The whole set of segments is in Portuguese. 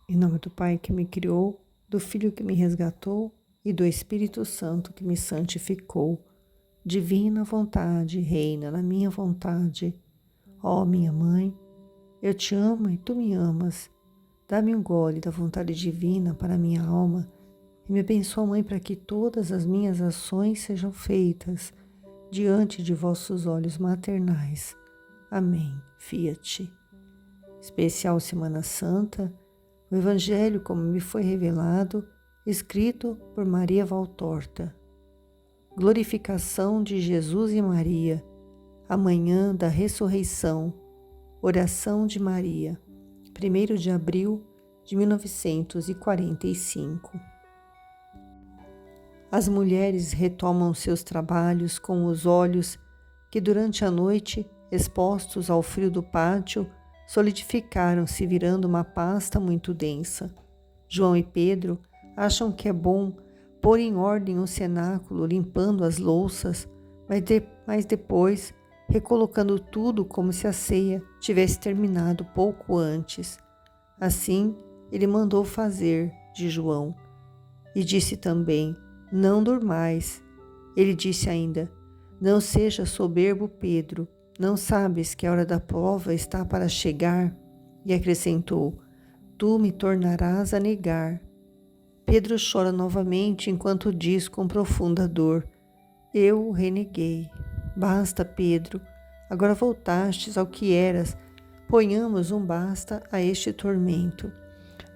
Em nome do Pai que me criou, do Filho que me resgatou e do Espírito Santo que me santificou. Divina vontade, reina na minha vontade. Ó minha mãe, eu te amo e tu me amas. Dá-me um gole da vontade divina para minha alma e me abençoa, Mãe, para que todas as minhas ações sejam feitas diante de vossos olhos maternais. Amém. Fiat. Especial Semana Santa, o Evangelho como me foi revelado, escrito por Maria Valtorta. Glorificação de Jesus e Maria, amanhã da ressurreição, oração de Maria, 1º de abril de 1945. As mulheres retomam seus trabalhos com os olhos que durante a noite, expostos ao frio do pátio, solidificaram-se virando uma pasta muito densa. João e Pedro acham que é bom pôr em ordem o cenáculo, limpando as louças, mas depois recolocando tudo como se a ceia tivesse terminado pouco antes. Assim, ele mandou fazer de João. E disse também: não durmais. Ele disse ainda: não seja soberbo, Pedro. Não sabes que a hora da prova está para chegar? E acrescentou: tu me tornarás a negar. Pedro chora novamente enquanto diz com profunda dor: eu o reneguei. Basta, Pedro, agora voltastes ao que eras. Ponhamos um basta a este tormento.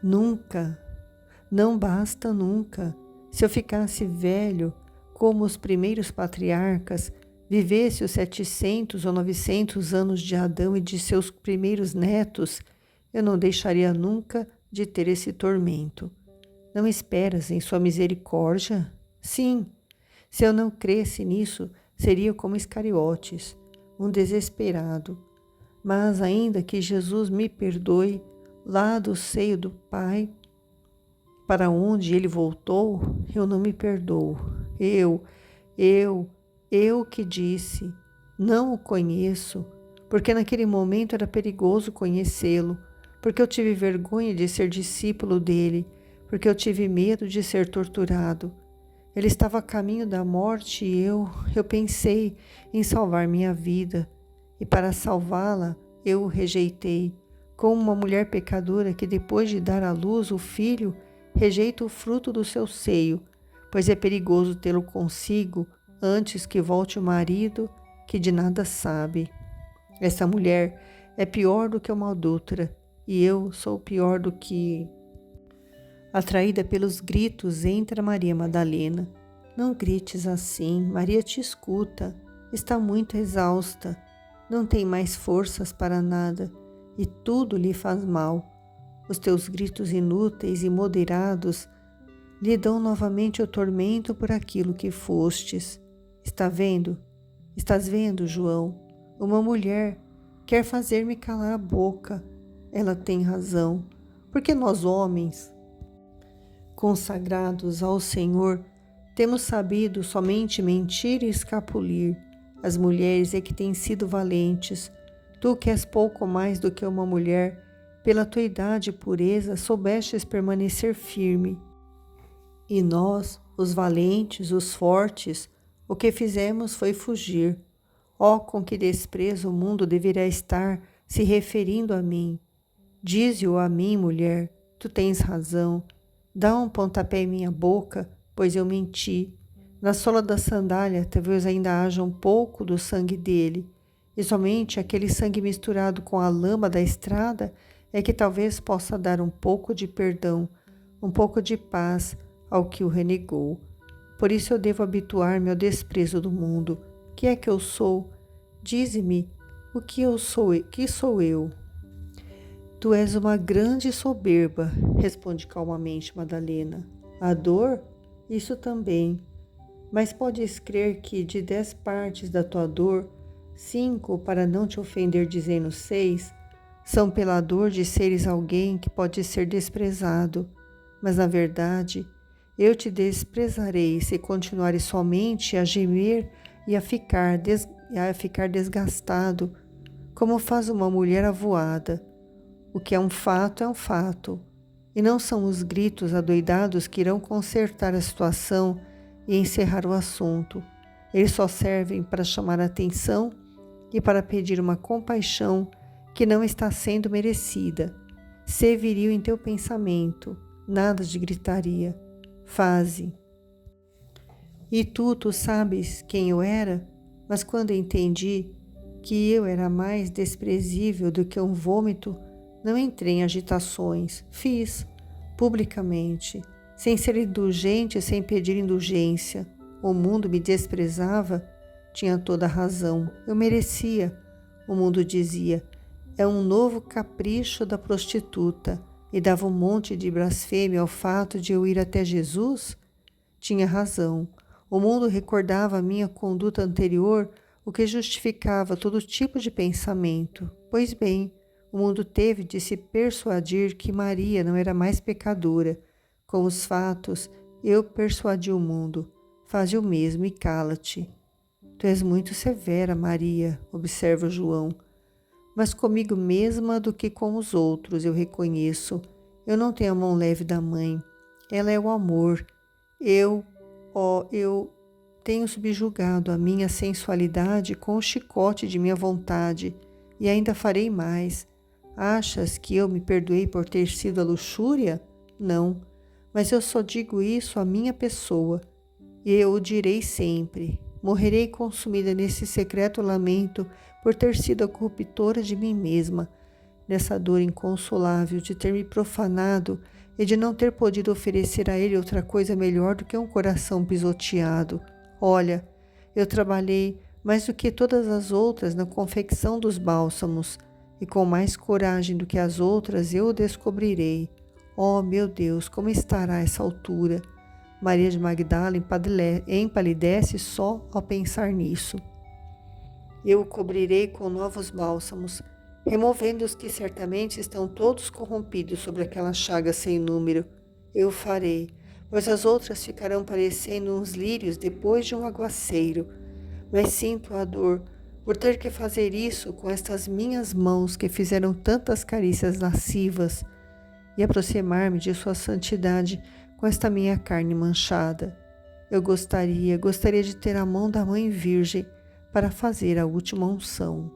Nunca, não basta nunca. Se eu ficasse velho, como os primeiros patriarcas, vivesse os 700 ou 900 anos de Adão e de seus primeiros netos, eu não deixaria nunca de ter esse tormento. Não esperas em sua misericórdia? Sim, se eu não cresce nisso, seria como Iscariotes, um desesperado. Mas ainda que Jesus me perdoe, lá do seio do Pai, para onde ele voltou, eu não me perdoo. Eu que disse, não o conheço, porque naquele momento era perigoso conhecê-lo, porque eu tive vergonha de ser discípulo dele, porque eu tive medo de ser torturado. Ele estava a caminho da morte e eu pensei em salvar minha vida, e para salvá-la eu o rejeitei, como uma mulher pecadora que depois de dar à luz o filho, rejeita o fruto do seu seio, pois é perigoso tê-lo consigo antes que volte o marido que de nada sabe. Essa mulher é pior do que uma adúltera, e eu sou pior do que... Atraída pelos gritos, entra Maria Madalena. Não grites assim, Maria te escuta, está muito exausta, não tem mais forças para nada, e tudo lhe faz mal. Os teus gritos inúteis e moderados lhe dão novamente o tormento por aquilo que fostes. Estás vendo, João? Uma mulher quer fazer-me calar a boca. Ela tem razão, porque nós homens, consagrados ao Senhor, temos sabido somente mentir e escapulir. As mulheres é que têm sido valentes. Tu que és pouco mais do que uma mulher, pela tua idade e pureza, soubestes permanecer firme. E nós, os valentes, os fortes, o que fizemos foi fugir. Ó, com que desprezo o mundo deverá estar se referindo a mim. Dize-o a mim, mulher, tu tens razão. Dá um pontapé em minha boca, pois eu menti. Na sola da sandália talvez ainda haja um pouco do sangue dele, e somente aquele sangue misturado com a lama da estrada é que talvez possa dar um pouco de perdão, um pouco de paz ao que o renegou. Por isso eu devo habituar-me ao desprezo do mundo. Que é que eu sou? Dize-me, o que eu sou? Que sou eu? Tu és uma grande soberba, responde calmamente Madalena. A dor? Isso também. Mas podes crer que de 10 partes da tua dor, 5, para não te ofender dizendo 6, são pela dor de seres alguém que pode ser desprezado. Mas na verdade, eu te desprezarei se continuares somente a gemer e a ficar desgastado, como faz uma mulher avoada. O que é um fato, E não são os gritos adoidados que irão consertar a situação e encerrar o assunto. Eles só servem para chamar a atenção e para pedir uma compaixão que não está sendo merecida. Sê viril em teu pensamento, nada de gritaria. Faze. E tu sabes quem eu era? Mas quando entendi que eu era mais desprezível do que um vômito, não entrei em agitações. Fiz, publicamente, sem ser indulgente, sem pedir indulgência. O mundo me desprezava, tinha toda a razão. Eu merecia. O mundo dizia, é um novo capricho da prostituta, e dava um monte de blasfêmia ao fato de eu ir até Jesus? Tinha razão. O mundo recordava a minha conduta anterior, o que justificava todo tipo de pensamento. Pois bem, o mundo teve de se persuadir que Maria não era mais pecadora. Com os fatos, eu persuadi o mundo. Faze o mesmo e cala-te. Tu és muito severa, Maria, observa João. Mas comigo mesma do que com os outros, eu reconheço. Eu não tenho a mão leve da mãe. Ela é o amor. Eu tenho subjugado a minha sensualidade com o chicote de minha vontade e ainda farei mais. Achas que eu me perdoei por ter sido a luxúria? Não, mas eu só digo isso à minha pessoa. E eu o direi sempre. Morrerei consumida nesse secreto lamento por ter sido a corruptora de mim mesma, nessa dor inconsolável de ter me profanado e de não ter podido oferecer a ele outra coisa melhor do que um coração pisoteado. Olha, eu trabalhei mais do que todas as outras na confecção dos bálsamos, e com mais coragem do que as outras eu o descobrirei. Oh, meu Deus, como estará a essa altura? Maria de Magdala empalidece só ao pensar nisso. Eu o cobrirei com novos bálsamos, removendo os que certamente estão todos corrompidos sobre aquela chaga sem número. Eu o farei, pois as outras ficarão parecendo uns lírios depois de um aguaceiro. Mas sinto a dor por ter que fazer isso com estas minhas mãos que fizeram tantas carícias lascivas e aproximar-me de sua santidade com esta minha carne manchada. Eu gostaria de ter a mão da Mãe Virgem para fazer a última unção.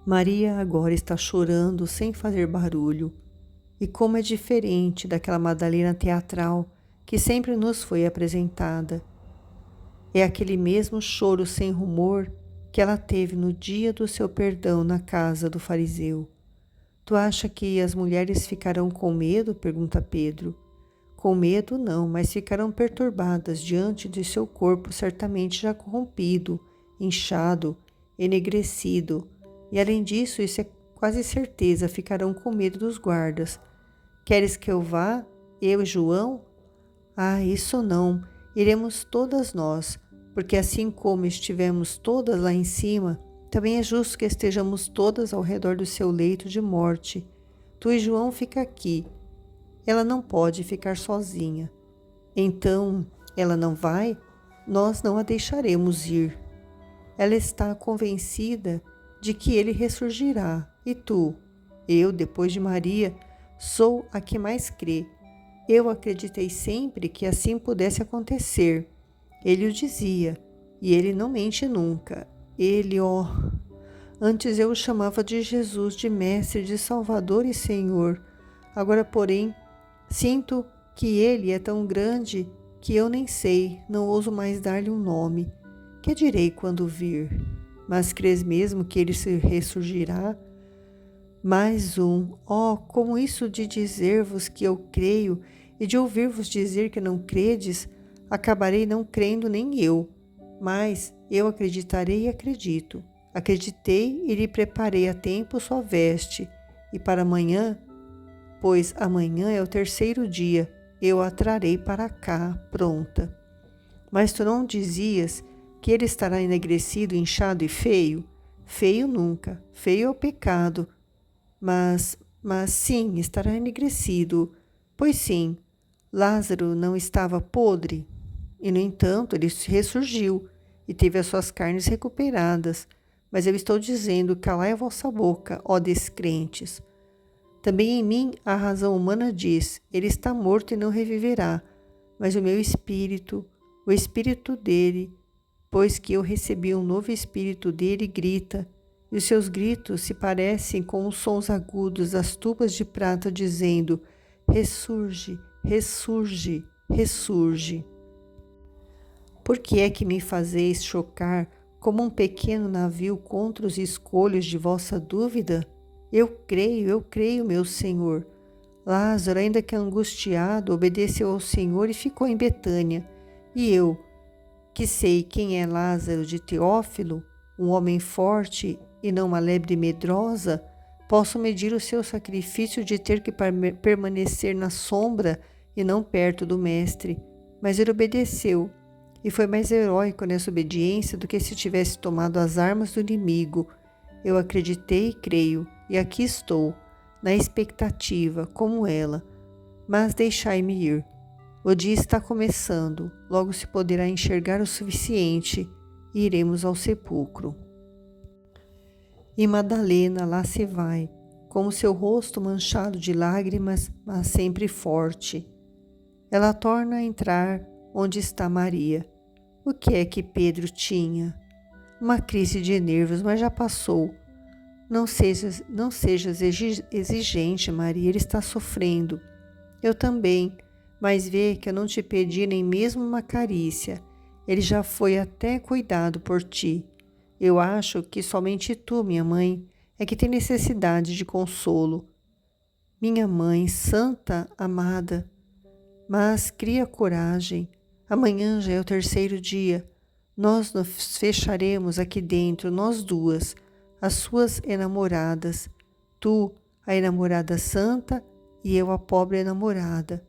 Maria agora está chorando sem fazer barulho. E como é diferente daquela Madalena teatral que sempre nos foi apresentada. É aquele mesmo choro sem rumor que ela teve no dia do seu perdão na casa do fariseu. Tu acha que as mulheres ficarão com medo? Pergunta Pedro. Com medo não, mas ficarão perturbadas diante de seu corpo certamente já corrompido, inchado, enegrecido. E além disso, isso é quase certeza, ficarão com medo dos guardas. Queres que eu vá, eu e João? Ah, isso não, iremos todas nós, porque assim como estivemos todas lá em cima, também é justo que estejamos todas ao redor do seu leito de morte. Tu e João fica aqui. Ela não pode ficar sozinha. Então, ela não vai? Nós não a deixaremos ir. Ela está convencida de que ele ressurgirá. E tu? Eu, depois de Maria, sou a que mais crê. Eu acreditei sempre que assim pudesse acontecer. Ele o dizia, e ele não mente nunca. Ele, antes eu o chamava de Jesus, de Mestre, de Salvador e Senhor. Agora, porém, sinto que ele é tão grande que eu nem sei, não ouso mais dar-lhe um nome. Que direi quando vir? Mas crês mesmo que ele se ressurgirá? Mais um, como isso de dizer-vos que eu creio e de ouvir-vos dizer que não credes, acabarei não crendo nem eu. Mas eu acreditarei e acredito. Acreditei e lhe preparei a tempo sua veste, e para amanhã, pois amanhã é o terceiro dia, eu a trarei para cá, pronta. Mas tu não dizias que ele estará enegrecido, inchado e feio? Feio nunca, feio é o pecado. Mas sim, estará enegrecido. Pois sim, Lázaro não estava podre? E, no entanto, ele ressurgiu e teve as suas carnes recuperadas. Mas eu estou dizendo, calai a vossa boca, ó descrentes. Também em mim a razão humana diz: ele está morto e não reviverá. Mas o meu espírito, o espírito dele, pois que eu recebi um novo espírito dele, grita, e os seus gritos se parecem com os sons agudos das tubas de prata, dizendo: ressurge, ressurge, ressurge. Por que é que me fazeis chocar como um pequeno navio contra os escolhos de vossa dúvida? Eu creio, meu Senhor. Lázaro, ainda que angustiado, obedeceu ao Senhor e ficou em Betânia. E eu, que sei quem é Lázaro de Teófilo, um homem forte e não uma lebre medrosa, posso medir o seu sacrifício de ter que permanecer na sombra e não perto do Mestre. Mas ele obedeceu, e foi mais heróico nessa obediência do que se tivesse tomado as armas do inimigo. Eu acreditei e creio, e aqui estou, na expectativa, como ela. Mas deixai-me ir. O dia está começando, logo se poderá enxergar o suficiente, e iremos ao sepulcro. E Madalena lá se vai, com o seu rosto manchado de lágrimas, mas sempre forte. Ela torna a entrar onde está Maria. O que é que Pedro tinha? Uma crise de nervos, mas já passou. Não sejas exigente, Maria, ele está sofrendo. Eu também, mas vê que eu não te pedi nem mesmo uma carícia. Ele já foi até cuidado por ti. Eu acho que somente tu, minha mãe, é que tem necessidade de consolo. Minha mãe, santa, amada, mas cria coragem. Amanhã já é o terceiro dia. Nós nos fecharemos aqui dentro, nós duas, as suas enamoradas. Tu, a enamorada santa, e eu, a pobre enamorada.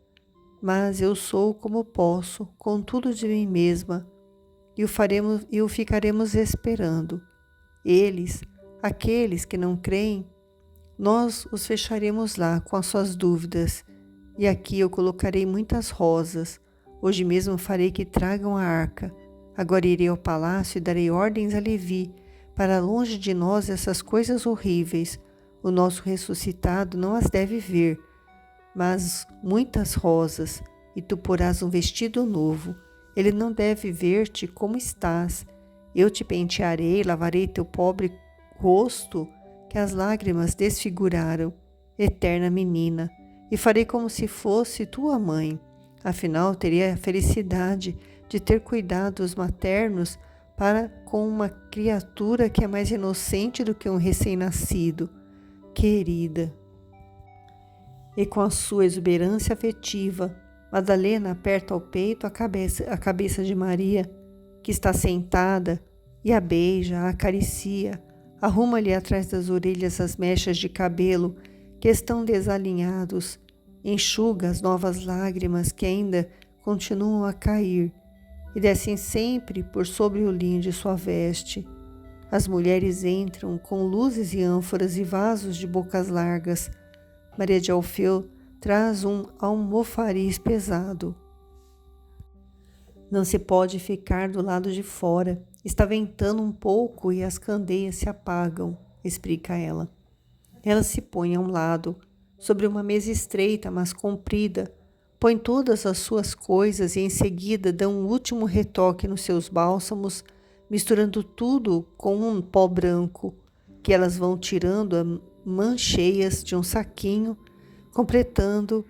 Mas eu sou como posso, com tudo de mim mesma, e o ficaremos esperando. Eles, aqueles que não creem, nós os fecharemos lá com as suas dúvidas, e aqui eu colocarei muitas rosas. Hoje mesmo farei que tragam a arca. Agora irei ao palácio e darei ordens a Levi, para longe de nós essas coisas horríveis. O nosso ressuscitado não as deve ver, mas muitas rosas, e tu porás um vestido novo. Ele não deve ver-te como estás. Eu te pentearei, lavarei teu pobre rosto, que as lágrimas desfiguraram, eterna menina, e farei como se fosse tua mãe. Afinal, teria a felicidade de ter cuidados maternos para com uma criatura que é mais inocente do que um recém-nascido. Querida. E com a sua exuberância afetiva, Madalena aperta ao peito a cabeça de Maria, que está sentada, e a beija, a acaricia, arruma-lhe atrás das orelhas as mechas de cabelo que estão desalinhados, enxuga as novas lágrimas que ainda continuam a cair e descem sempre por sobre o linho de sua veste. As mulheres entram com luzes e ânforas e vasos de bocas largas. Maria de Alfeu traz um almofariz pesado. Não se pode ficar do lado de fora. Está ventando um pouco e as candeias se apagam, explica ela. Ela se põe a um lado, sobre uma mesa estreita, mas comprida, põe todas as suas coisas e em seguida dá um último retoque nos seus bálsamos, misturando tudo com um pó branco, que elas vão tirando a mãos cheias de um saquinho, completando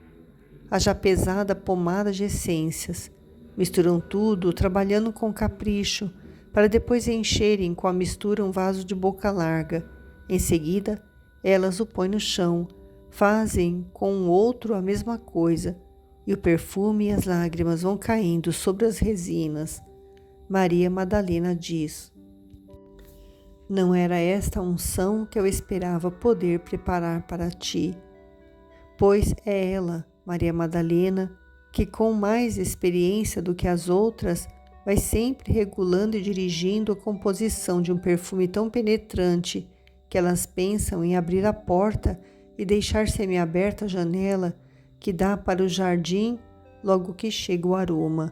a já pesada pomada de essências. Misturam tudo, trabalhando com capricho, para depois encherem com a mistura um vaso de boca larga. Em seguida, elas o põem no chão, fazem com o outro a mesma coisa, e o perfume e as lágrimas vão caindo sobre as resinas. Maria Madalena diz: não era esta a unção que eu esperava poder preparar para ti, pois é ela, Maria Madalena, que com mais experiência do que as outras, vai sempre regulando e dirigindo a composição de um perfume tão penetrante que elas pensam em abrir a porta e deixar semiaberta a janela que dá para o jardim logo que chega o aroma.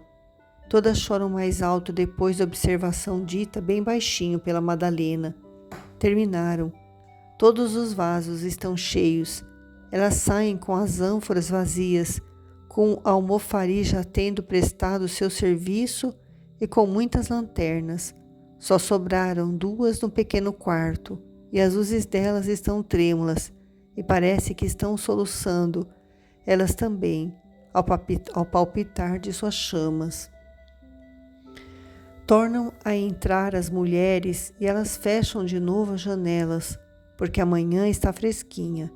Todas choram mais alto depois da observação dita bem baixinho pela Madalena. Terminaram. Todos os vasos estão cheios. Elas saem com as ânforas vazias, com a almofariz tendo prestado seu serviço e com muitas lanternas. Só sobraram 2 no pequeno quarto, e as luzes delas estão trêmulas, e parece que estão soluçando, elas também, ao palpitar de suas chamas. Tornam a entrar as mulheres e elas fecham de novo as janelas, porque a manhã está fresquinha.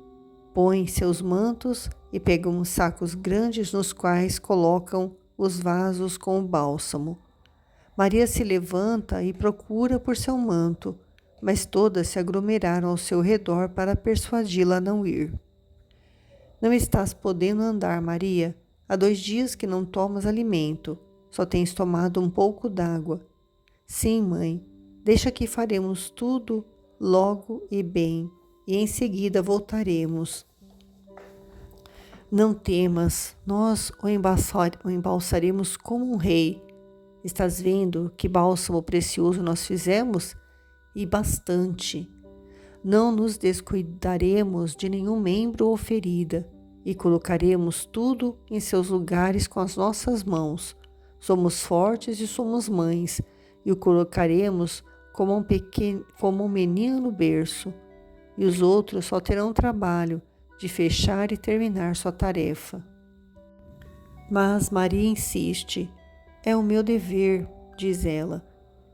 Põem seus mantos e pegam uns sacos grandes nos quais colocam os vasos com o bálsamo. Maria se levanta e procura por seu manto, mas todas se aglomeraram ao seu redor para persuadi-la a não ir. Não estás podendo andar, Maria. Há 2 dias que não tomas alimento. Só tens tomado um pouco d'água. Sim, mãe, deixa que faremos tudo logo e bem, e em seguida voltaremos. Não temas, nós o embalsaremos como um rei. Estás vendo que bálsamo precioso nós fizemos? E bastante. Não nos descuidaremos de nenhum membro ou ferida, e colocaremos tudo em seus lugares com as nossas mãos. Somos fortes e somos mães, e o colocaremos como um menino no berço, e os outros só terão trabalho de fechar e terminar sua tarefa. Mas Maria insiste. É o meu dever, diz ela.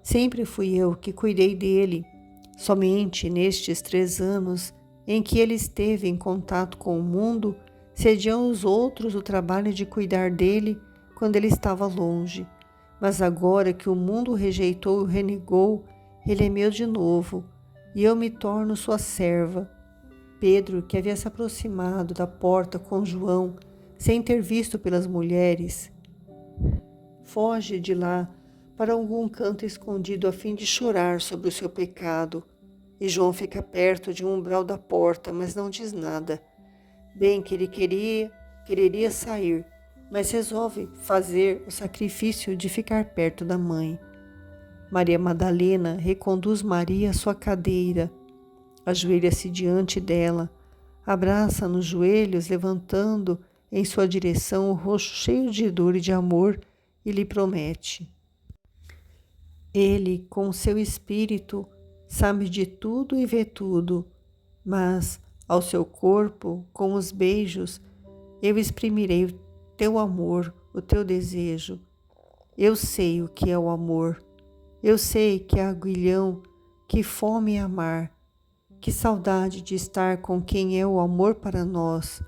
Sempre fui eu que cuidei dele. Somente nestes 3 anos em que ele esteve em contato com o mundo, cedi aos outros o trabalho de cuidar dele quando ele estava longe. Mas agora que o mundo o rejeitou e o renegou, ele é meu de novo, e eu me torno sua serva. Pedro, que havia se aproximado da porta com João, sem ter visto pelas mulheres, foge de lá para algum canto escondido a fim de chorar sobre o seu pecado. E João fica perto de um umbral da porta, mas não diz nada. Bem que ele quereria sair, mas resolve fazer o sacrifício de ficar perto da mãe. Maria Madalena reconduz Maria à sua cadeira, ajoelha-se diante dela, abraça nos joelhos, levantando em sua direção o rosto cheio de dor e de amor, e lhe promete. Ele, com seu espírito, sabe de tudo e vê tudo, mas ao seu corpo, com os beijos, eu exprimirei o teu amor, o teu desejo. Eu sei o que é o amor. Eu sei que é aguilhão, que fome é amar, que saudade de estar com quem é o amor para nós.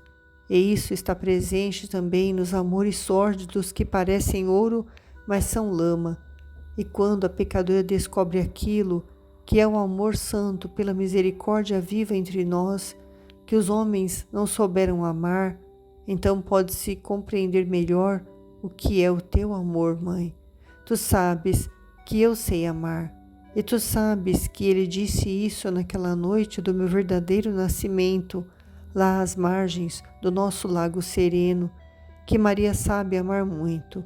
E isso está presente também nos amores sórdidos que parecem ouro, mas são lama. E quando a pecadora descobre aquilo, que é o amor santo pela misericórdia viva entre nós, que os homens não souberam amar, então pode-se compreender melhor o que é o teu amor, mãe. Tu sabes que eu sei amar, e tu sabes que ele disse isso naquela noite do meu verdadeiro nascimento, lá às margens do nosso lago sereno, que Maria sabe amar muito.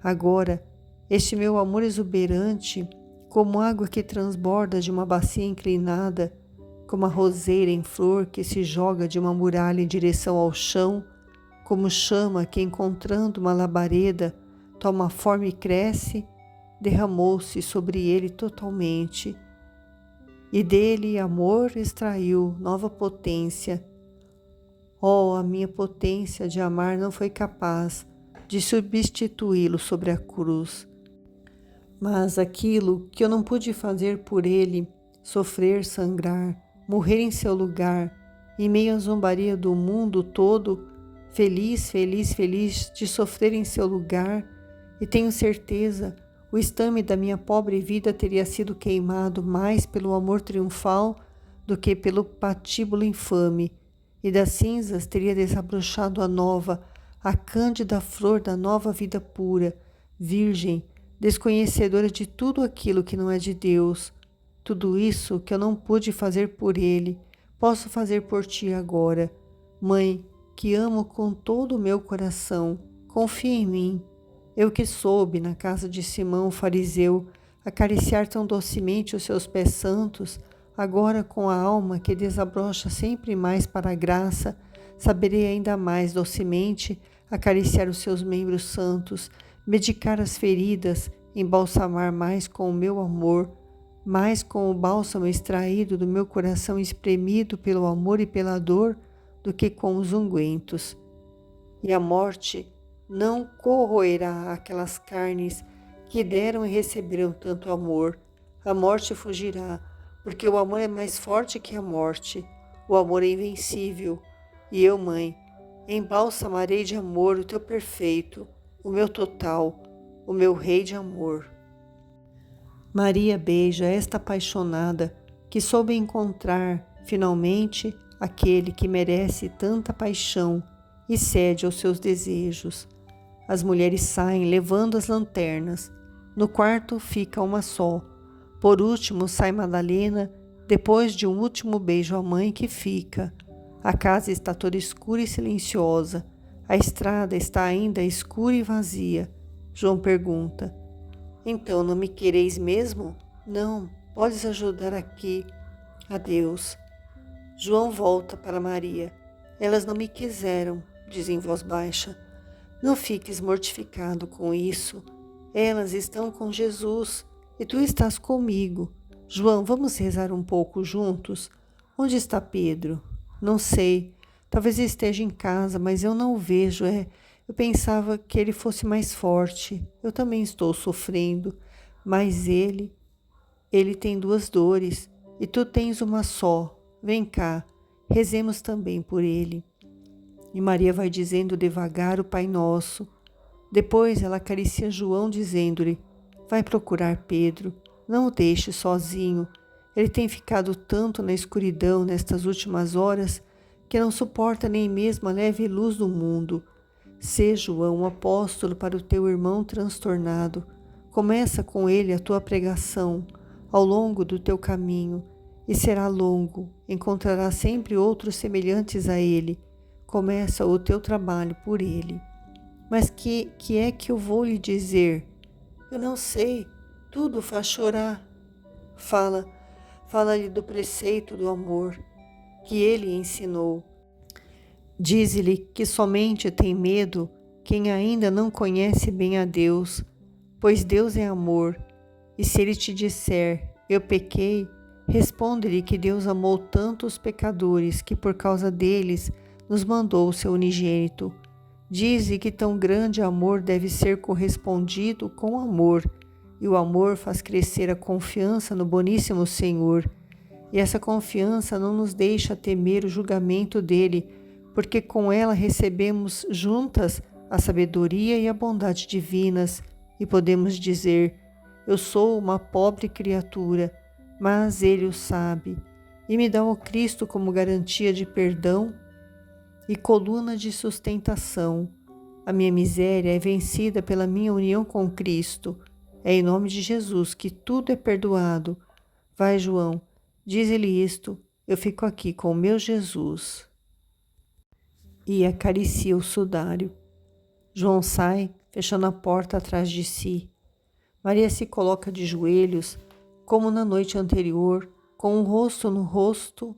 Agora, este meu amor exuberante, como água que transborda de uma bacia inclinada, como a roseira em flor que se joga de uma muralha em direção ao chão, como chama que, encontrando uma labareda, toma forma e cresce, derramou-se sobre ele totalmente. E dele, amor, extraiu nova potência. Oh, a minha potência de amar não foi capaz de substituí-lo sobre a cruz. Mas aquilo que eu não pude fazer por ele, sofrer, sangrar, morrer em seu lugar, em meio à zombaria do mundo todo, feliz, feliz, feliz de sofrer em seu lugar, e tenho certeza, o estame da minha pobre vida teria sido queimado mais pelo amor triunfal do que pelo patíbulo infame, e das cinzas teria desabrochado a nova, a cândida flor da nova vida pura, virgem, desconhecedora de tudo aquilo que não é de Deus. Tudo isso que eu não pude fazer por ele, posso fazer por ti agora. Mãe, que amo com todo o meu coração, confia em mim. Eu que soube, na casa de Simão o fariseu, acariciar tão docemente os seus pés santos, agora com a alma que desabrocha sempre mais para a graça, saberei ainda mais docemente acariciar os seus membros santos, medicar as feridas, embalsamar mais com o meu amor, mais com o bálsamo extraído do meu coração espremido pelo amor e pela dor, do que com os ungüentos. E a morte não corroerá aquelas carnes que deram e receberam tanto amor. A morte fugirá, porque o amor é mais forte que a morte. O amor é invencível. E eu, mãe, embalsamarei de amor o teu perfeito, o meu total, o meu rei de amor. Maria beija esta apaixonada que soube encontrar, finalmente, aquele que merece tanta paixão e cede aos seus desejos. As mulheres saem levando as lanternas. No quarto fica uma só. Por último sai Madalena, depois de um último beijo à mãe que fica. A casa está toda escura e silenciosa. A estrada está ainda escura e vazia. João pergunta: então não me quereis mesmo? Não, podes ajudar aqui. Adeus. João volta para Maria. Elas não me quiseram, diz em voz baixa. Não fiques mortificado com isso. Elas estão com Jesus e tu estás comigo. João, vamos rezar um pouco juntos? Onde está Pedro? Não sei. Talvez esteja em casa, mas eu não o vejo. Eu pensava que ele fosse mais forte. Eu também estou sofrendo, mas ele tem duas dores e tu tens uma só. Vem cá, rezemos também por ele. E Maria vai dizendo devagar o Pai Nosso. Depois ela acaricia João dizendo-lhe: vai procurar Pedro, não o deixe sozinho. Ele tem ficado tanto na escuridão nestas últimas horas que não suporta nem mesmo a leve luz do mundo. Sê, João, um apóstolo para o teu irmão transtornado. Começa com ele a tua pregação ao longo do teu caminho, e será longo, encontrarás sempre outros semelhantes a ele. Começa o teu trabalho por ele. Mas que é que eu vou lhe dizer? Eu não sei, tudo faz chorar. Fala-lhe do preceito do amor que ele ensinou. Dize-lhe que somente tem medo quem ainda não conhece bem a Deus, pois Deus é amor. E se ele te disser, eu pequei, responde-lhe que Deus amou tanto os pecadores que por causa deles nos mandou o seu unigênito. Dize que tão grande amor deve ser correspondido com amor, e o amor faz crescer a confiança no boníssimo Senhor. E essa confiança não nos deixa temer o julgamento dele, porque com ela recebemos juntas a sabedoria e a bondade divinas, e podemos dizer: eu sou uma pobre criatura, mas ele o sabe, e me dá o Cristo como garantia de perdão e coluna de sustentação. A minha miséria é vencida pela minha união com Cristo. É em nome de Jesus que tudo é perdoado. Vai, João, diz-lhe isto, eu fico aqui com o meu Jesus. E acaricia o sudário. João sai, fechando a porta atrás de si. Maria se coloca de joelhos, como na noite anterior, com o rosto no rosto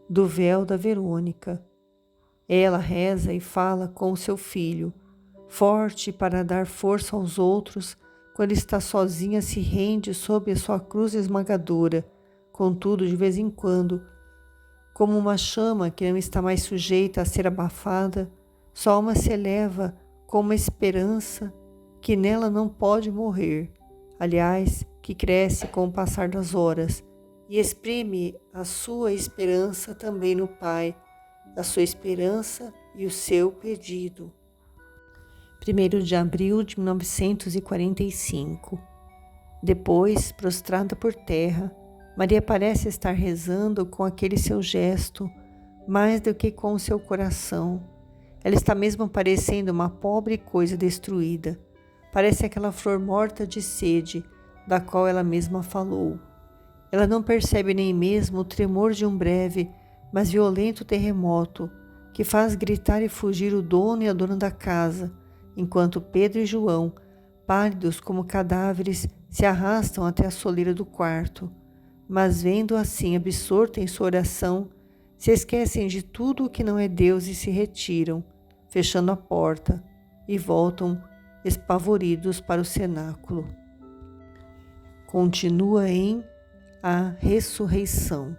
do véu da Verônica. Ela reza e fala com o seu filho, forte para dar força aos outros. Quando está sozinha, se rende sob a sua cruz esmagadora. Contudo, de vez em quando, como uma chama que não está mais sujeita a ser abafada, sua alma se eleva com uma esperança que nela não pode morrer, aliás, que cresce com o passar das horas, e exprime a sua esperança também no Pai, a sua esperança e o seu pedido. 1º de abril de 1945. Depois, prostrada por terra, Maria parece estar rezando com aquele seu gesto, mais do que com o seu coração. Ela está mesmo parecendo uma pobre coisa destruída. Parece aquela flor morta de sede, da qual ela mesma falou. Ela não percebe nem mesmo o tremor de um breve, mas violento terremoto, que faz gritar e fugir o dono e a dona da casa, enquanto Pedro e João, pálidos como cadáveres, se arrastam até a soleira do quarto. Mas vendo assim absorta em sua oração, Se esquecem de tudo o que não é Deus e se retiram, fechando a porta, e voltam espavoridos para o cenáculo. Continua em A Ressurreição.